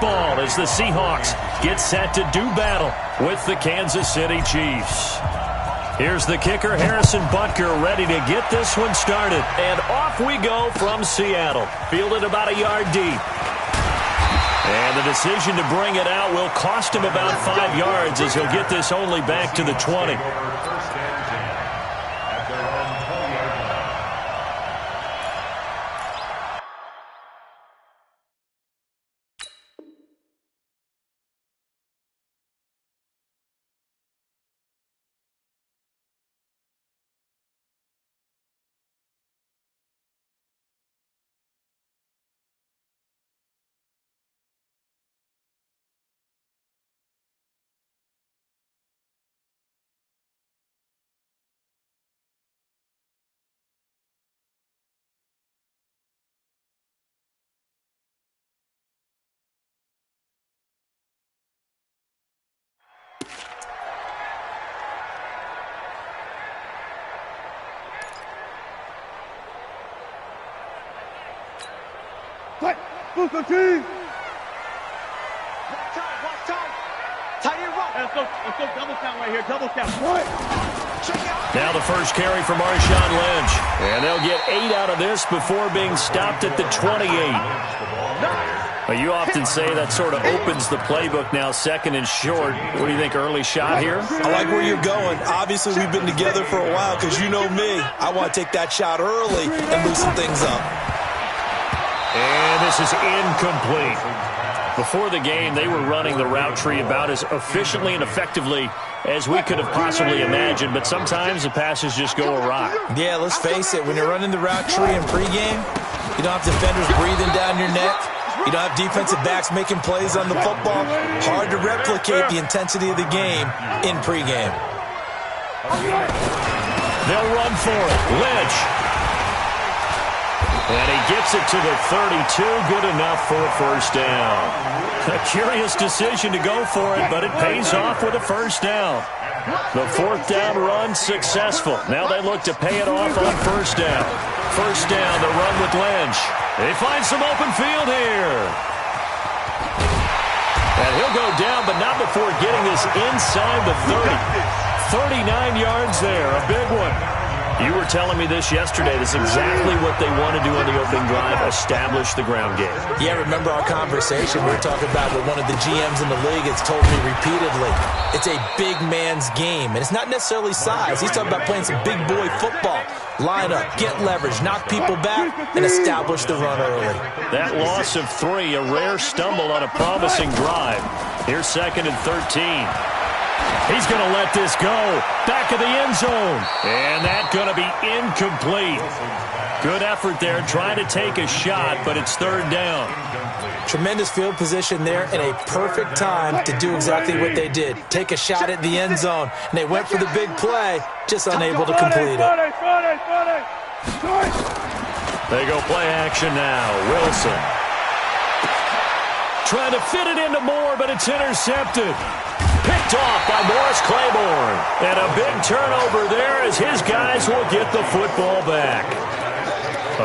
Ball as the Seahawks get set to do battle with the Kansas City Chiefs. Here's the kicker, Harrison Butker, ready to get this one started. And off we go from Seattle. Fielded about a yard deep. And the decision to bring it out will cost him about 5 yards as he'll get this only back to the 20. Fight! Move the team! Watch time! Tight end run! Let's go double count right here, double count. Right. Now the first carry for Marshawn Lynch. And they'll get 8 out of this before being stopped at the 28. Well, you often say that sort of opens the playbook now, second and short. What do you think, early shot here? I like where you're going. Obviously, we've been together for a while because you know me. I want to take that shot early and loosen things up. And this is incomplete. Before the game, they were running the route tree about as efficiently and effectively as we could have possibly imagined, but sometimes the passes just go awry. Yeah, let's face it. When you're running the route tree in pregame, you don't have defenders breathing down your neck. You don't have defensive backs making plays on the football. Hard to replicate the intensity of the game in pregame. They'll run for it. Lynch. And he gets it to the 32. Good enough for a first down. A curious decision to go for it, but it pays off with a first down. The fourth down run successful. Now they look to pay it off on first down. First down, the run with Lynch. They find some open field here. And he'll go down, but not before getting this inside the 30. 39 yards there, a big one. You were telling me this yesterday. This is exactly what they want to do on the opening drive, establish the ground game. Yeah, remember our conversation? We were talking about what one of the GMs in the league has told me repeatedly. It's a big man's game, and it's not necessarily size. He's talking about playing some big boy football. Line up, get leverage, knock people back, and establish the run early. That loss of 3, a rare stumble on a promising drive. Here's second and 13. He's going to let this go. Back of the end zone. And that's going to be incomplete. Good effort there, trying to take a shot, but it's third down. Tremendous field position there and a perfect time to do exactly what they did. Take a shot at the end zone. And they went for the big play, just unable to complete it. They go play action now. Wilson. Trying to fit it into Moore, but it's intercepted. Picked off by Morris Claiborne. And a big turnover there as his guys will get the football back.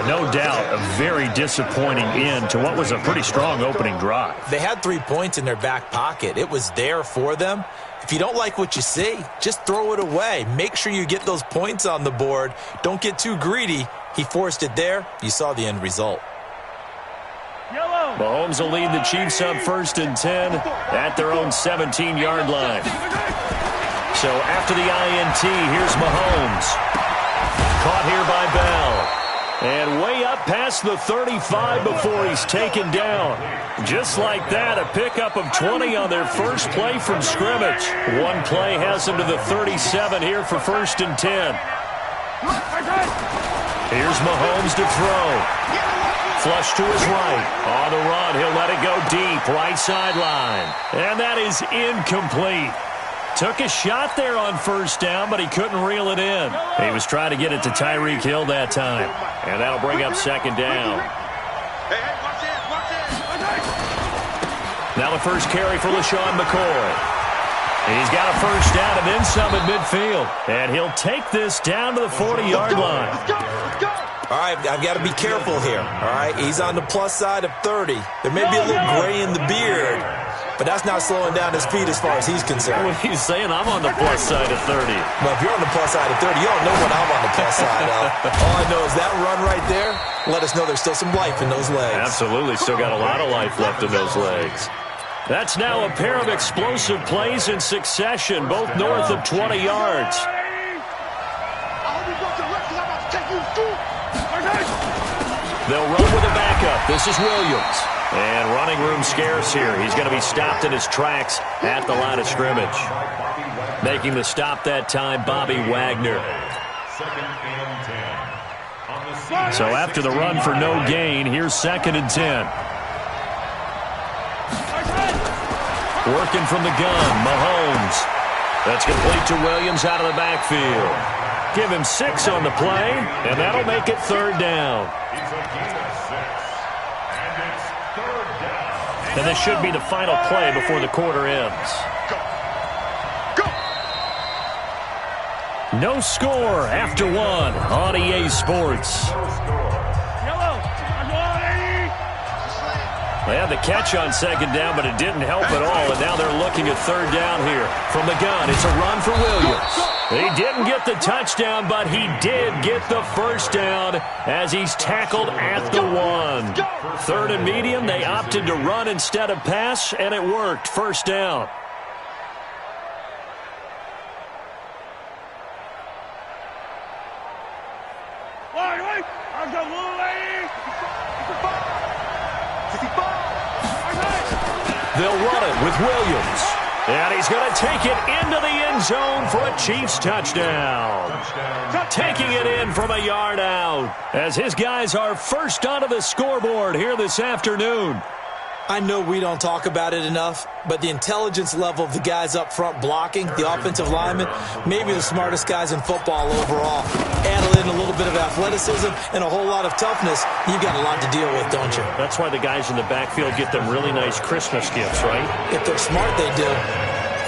No doubt, a very disappointing end to what was a pretty strong opening drive. They had 3 points in their back pocket. It was there for them. If you don't like what you see, just throw it away. Make sure you get those points on the board. Don't get too greedy. He forced it there. You saw the end result. Mahomes will lead the Chiefs up first and 10 at their own 17-yard line. So after the INT, here's Mahomes. Caught here by Bell. And way up past the 35 before he's taken down. Just like that, a pickup of 20 on their first play from scrimmage. One play has them to the 37 here for first and 10. Here's Mahomes to throw. Flush to his right. On the run, he'll let it go deep, right sideline. And that is incomplete. Took a shot there on first down, but he couldn't reel it in. He was trying to get it to Tyreek Hill that time. And that'll bring up second down. Now the first carry for LaShawn McCoy. He's got a first down and then some at midfield. And he'll take this down to the 40-yard line. All right, I've got to be careful here. All right, he's on the plus side of 30. There may be a little gray in the beard, but that's not slowing down his speed as far as he's concerned. Well, he's saying I'm on the plus side of 30. Well, if you're on the plus side of 30, you don't know what I'm on the plus side of. All I know is that run right there let us know there's still some life in those legs. Absolutely, still got a lot of life left in those legs. That's now a pair of explosive plays in succession, both north of 20 yards. They'll run with a backup. This is Williams. And running room scarce here. He's going to be stopped in his tracks at the line of scrimmage. Making the stop that time, Bobby Wagner. So after the run for no gain, here's 2nd and 10. Working from the gun, Mahomes. That's complete to Williams out of the backfield. Give him 6 on the play, and that'll make it 3rd down. And this should be the final play before the quarter ends. No score after 1 on EA Sports. They had the catch on 2nd down, but it didn't help at all, and now they're looking at 3rd down here. From the gun, it's a run for Williams. He didn't get the touchdown, but he did get the 1st down as he's tackled at the 1. 3rd and medium, they opted to run instead of pass, and it worked. 1st down. They'll run it with Williams. And he's going to take it into the end zone for a Chiefs touchdown. Taking it in from a yard out as his guys are first onto the scoreboard here this afternoon. I know we don't talk about it enough, but the intelligence level of the guys up front blocking, the offensive linemen, maybe the smartest guys in football overall. Add in a little bit of athleticism and a whole lot of toughness, you've got a lot to deal with, don't you? That's why the guys in the backfield get them really nice Christmas gifts, right? If they're smart, they do.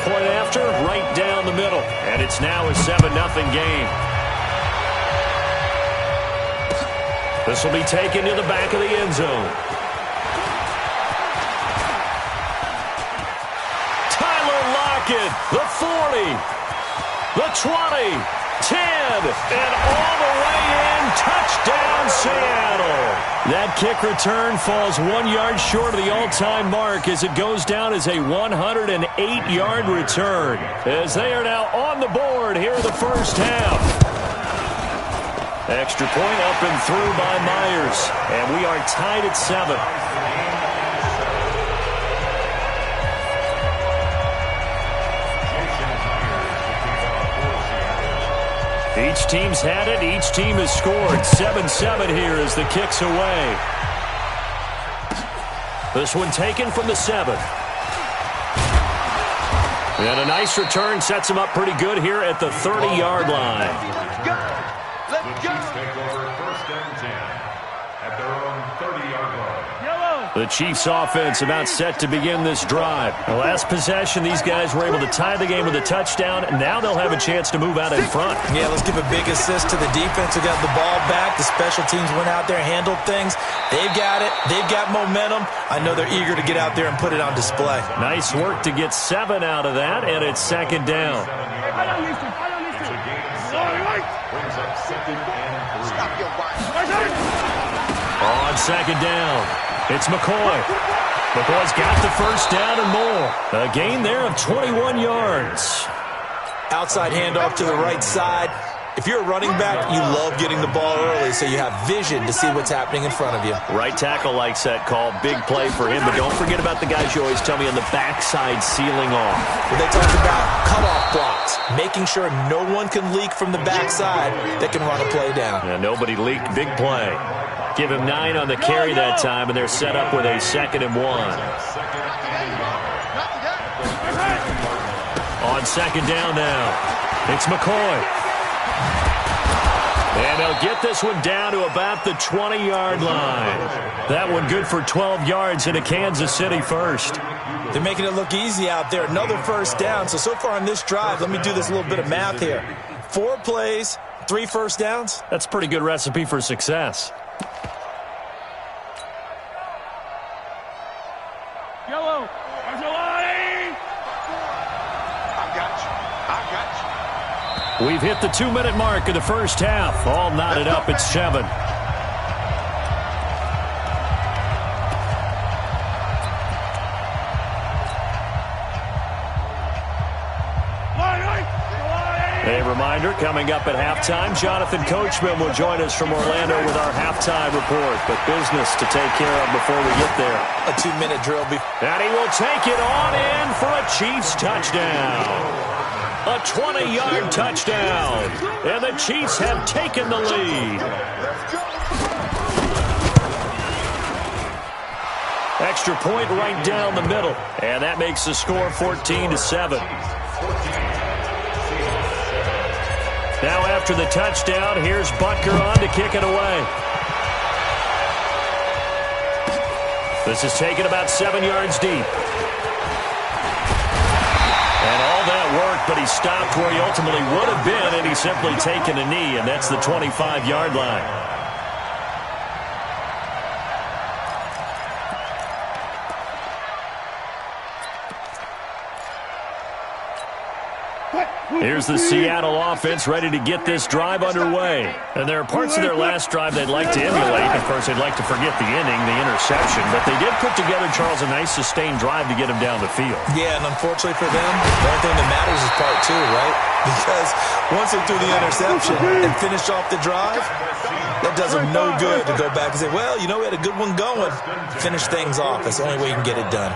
Point after, right down the middle. And it's now a 7-0 game. This will be taken to the back of the end zone. The 40, the 20, 10, and all the way in. Touchdown, Seattle. That kick return falls 1 yard short of the all-time mark as it goes down as a 108-yard return. As they are now on the board here in the 1st half. Extra point up and through by Myers. And we are tied at 7. Each team's had it. Each team has scored. 7-7 here as the kick's away. This one taken from the 7. And a nice return sets him up pretty good here at the 30-yard line. Let's go. The Chiefs offense about set to begin this drive. The last possession, these guys were able to tie the game with a touchdown. Now they'll have a chance to move out in front. Yeah, let's give a big assist to the defense who got the ball back. The special teams went out there, handled things. They've got it. They've got momentum. I know they're eager to get out there and put it on display. Nice work to get 7 out of that, and it's 2nd down. On 2nd down, it's McCoy. McCoy's got the 1st down and more. A gain there of 21 yards. Outside handoff to the right side. If you're a running back, you love getting the ball early so you have vision to see what's happening in front of you. Right tackle likes that call. Big play for him, but don't forget about the guys you always tell me on the backside sealing off. Well, they talk about cutoff blocks, making sure no one can leak from the backside that can run a play down. Yeah, nobody leaked. Big play. Give him 9 on the carry that time, and they're set up with a 2nd and 1. On 2nd down now, it's McCoy. And they'll get this one down to about the 20-yard line. That one good for 12 yards in a Kansas City 1st. They're making it look easy out there. Another 1st down. So far on this drive, let me do this little bit of math here. 4 plays, 3 first downs. That's a pretty good recipe for success. Yellow. I got you. We've hit the 2-minute mark of the first half. All knotted up at 7. A reminder, coming up at halftime, Jonathan Coachman will join us from Orlando with our halftime report. But business to take care of before we get there. A 2-minute drill. And he will take it on in for a Chiefs touchdown. A 20-yard touchdown. And the Chiefs have taken the lead. Extra point right down the middle. And that makes the score 14-7. Now after the touchdown, here's Butker on to kick it away. This is taken about 7 yards deep. And all that work, but he stopped where he ultimately would have been, and he's simply taken a knee, and that's the 25-yard line. Here's the Seattle offense ready to get this drive underway. And there are parts of their last drive they'd like to emulate. Of course, they'd like to forget the inning, the interception. But they did put together, Charles, a nice sustained drive to get him down the field. Yeah, and unfortunately for them, the only thing that matters is part 2, right? Because once they threw the interception and finished off the drive, that does them no good to go back and say, well, you know, we had a good one going. Finish things off. That's the only way you can get it done.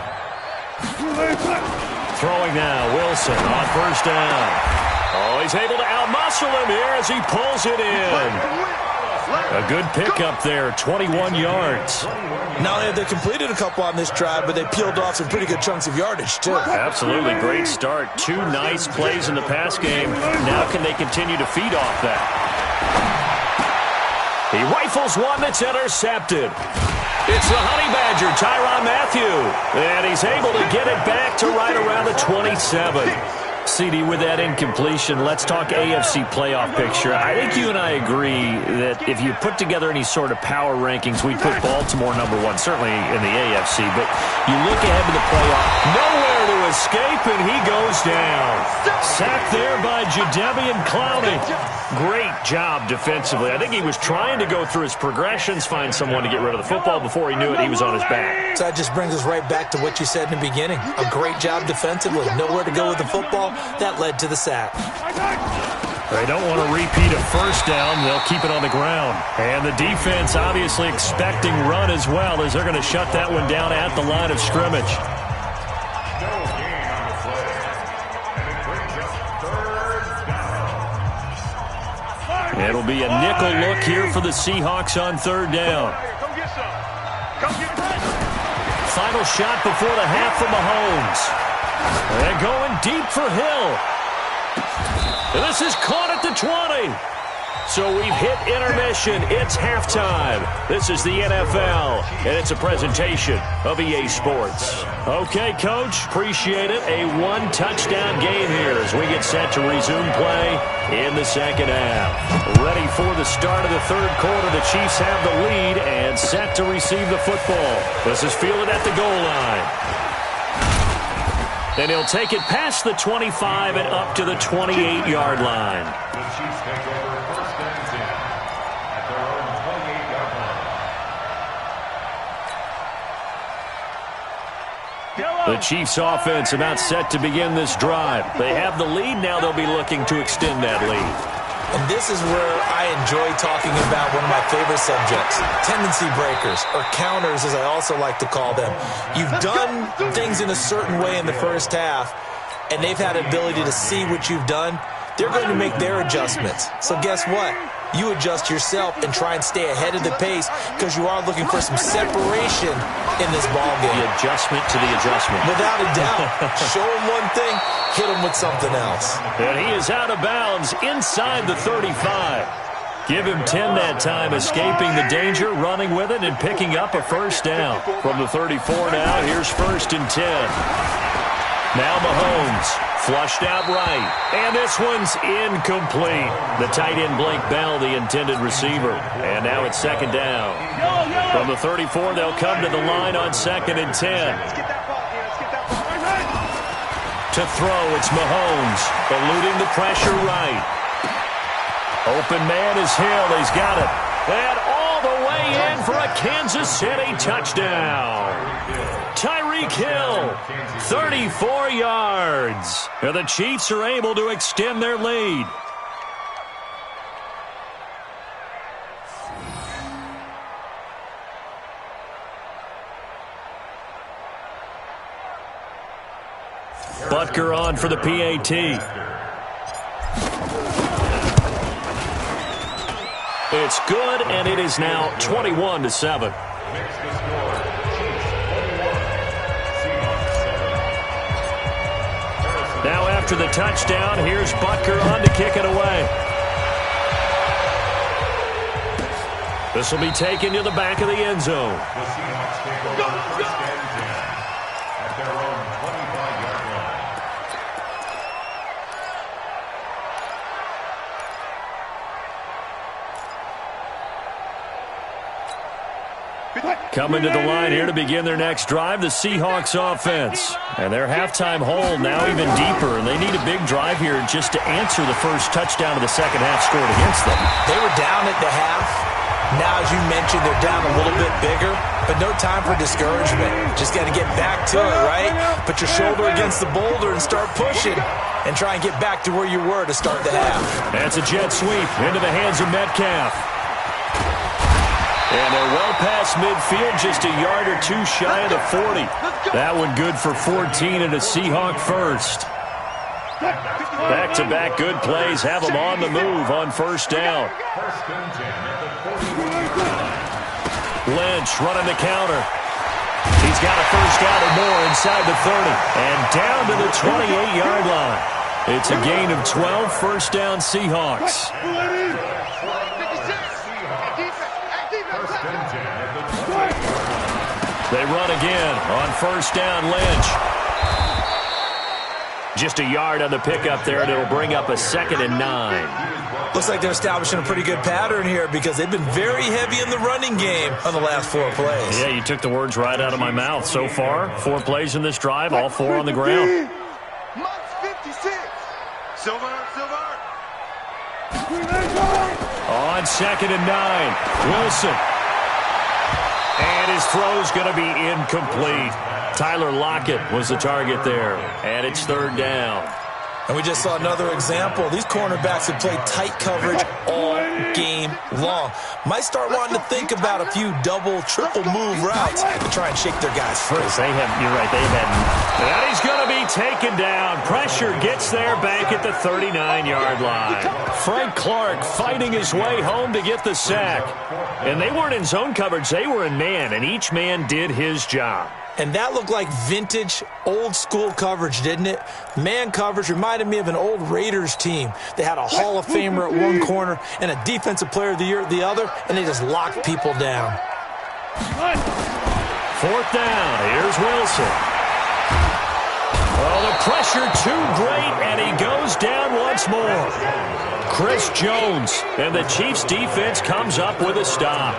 Throwing now, Wilson on first down. Oh, he's able to outmuscle him here as he pulls it in. A good pickup there, 21 yards. Not only have they completed a couple on this drive, but they peeled off some pretty good chunks of yardage, too. Absolutely, great start. 2 nice plays in the pass game. Now can they continue to feed off that? He rifles one that's intercepted. It's the Honey Badger, Tyrann Mathieu. And he's able to get it back to right around the 27. CD, with that incompletion, let's talk AFC playoff picture. I think you and I agree that if you put together any sort of power rankings, we'd put Baltimore number 1, certainly in the AFC. But you look ahead to the playoff, nowhere to escape, and he goes down. Sacked there by Jadeveon Clowney. Great job defensively. I think he was trying to go through his progressions, find someone to get rid of the football. Before he knew it, he was on his back. So that just brings us right back to what you said in the beginning. A great job defensively. Nowhere to go with the football. That led to the sack. They don't want to repeat a first down. They'll keep it on the ground. And the defense obviously expecting run as well, as they're going to shut that one down at the line of scrimmage. It'll be a nickel look here for the Seahawks on third down. Final shot before the half for Mahomes. They're going deep for Hill. And this is caught at the 20. So we've hit intermission. It's halftime. This is the NFL, and it's a presentation of EA Sports. Okay, Coach, appreciate it. A 1-touchdown game here as we get set to resume play in the second half. Ready for the start of the third quarter. The Chiefs have the lead and set to receive the football. This is fielded at the goal line. And he'll take it past the 25 and up to the 28-yard line. The Chiefs take over first and 10 at their own 28-yard line. The Chiefs offense about set to begin this drive. They have the lead. Now they'll be looking to extend that lead. And this is where I enjoy talking about one of my favorite subjects, tendency breakers, or counters as I also like to call them. You've done things in a certain way in the first half, and they've had the ability to see what you've done. They're going to make their adjustments. So guess what? You adjust yourself and try and stay ahead of the pace because you are looking for some separation in this ballgame. The adjustment to the adjustment. Without a doubt. Show them one thing, hit them with something else. And he is out of bounds inside the 35. Give him 10 that time, escaping the danger, running with it, and picking up a first down. From the 34 now, here's 1st and 10. Now Mahomes, flushed out right. And this one's incomplete. The tight end, Blake Bell, the intended receiver. And now it's second down. From the 34, they'll come to the line on 2nd and 10. To throw, it's Mahomes, eluding the pressure right. Open man is Hill. He's got it. And all the way in for a Kansas City touchdown. Tyreek Hill, 34 yards. And the Chiefs are able to extend their lead. Butker on for the PAT. It's good, and it is now 21-7. Now after the touchdown, here's Butker on to kick it away. This will be taken to the back of the end zone. The Seahawks take over first and 10 at their own 25-yard line. Coming to the line here to begin their next drive, the Seahawks offense. And their halftime hole now even deeper, and they need a big drive here just to answer the first touchdown of the second half scored against them. They were down at the half. Now, as you mentioned, they're down a little bit bigger, but no time for discouragement. Just got to get back to it, right? Put your shoulder against the boulder and start pushing and try and get back to where you were to start the half. That's a jet sweep into the hands of Metcalf. And they're well past midfield, just a yard or two shy of the 40. That one good for 14 and a Seahawk first. Back-to-back good plays have them on the move on first down. First and 10 at the 40. Lynch running the counter. He's got a first down or more inside the 30. And down to the 28-yard line. It's a gain of 12, first down Seahawks. They run again on first down, Lynch. Just a yard on the pickup there, and it'll bring up a 2nd and 9. Looks like they're establishing a pretty good pattern here because they've been very heavy in the running game on the last 4 plays. Yeah, you took the words right out of my mouth. So far, 4 plays in this drive, all 4 on the ground. On 2nd and 9, Wilson. And his throw's going to be incomplete. Tyler Lockett was the target there. And it's 3rd down. And we just saw another example. These cornerbacks have played tight coverage all game long. Might start wanting to think about a few double, triple move routes to try and shake their guys free. You're right, they've had. And he's going to be taken down. Pressure gets there back at the 39-yard line. Frank Clark fighting his way home to get the sack. And they weren't in zone coverage, they were in man, and each man did his job. And that looked like vintage, old-school coverage, didn't it? Man coverage reminded me of an old Raiders team. They had a Hall of Famer at one corner and a Defensive Player of the Year at the other, and they just locked people down. 4th down. Here's Wilson. Oh, the pressure too great, and he goes down once more. Chris Jones, and the Chiefs' defense comes up with a stop.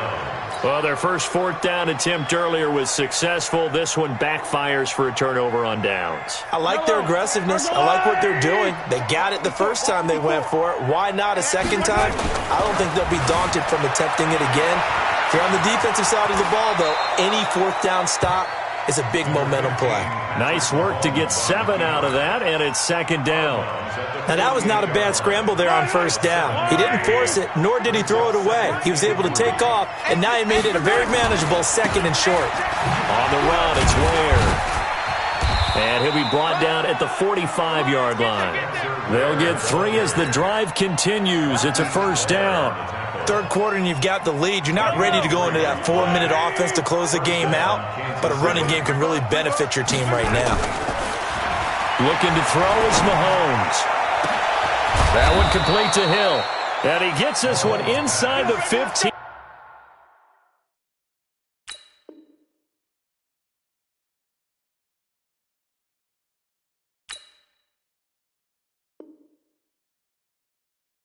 Well, their first 4th down attempt earlier was successful. This one backfires for a turnover on downs. I like their aggressiveness. I like what they're doing. They got it the first time they went for it. Why not a second time? I don't think they'll be daunted from attempting it again. If you're on the defensive side of the ball, though, any 4th down stop is a big momentum play. Nice work to get 7 out of that, and it's 2nd down. Now, that was not a bad scramble there on first down. He didn't force it, nor did he throw it away. He was able to take off, and now he made it a very manageable 2nd and short. On the run, it's Ware. And he'll be brought down at the 45-yard line. They'll get 3 as the drive continues. It's a first down. 3rd quarter and you've got the lead. You're not ready to go into that 4-minute offense to close the game out, but a running game can really benefit your team right now. Looking to throw is Mahomes. That one complete to Hill. And he gets this one inside the 15.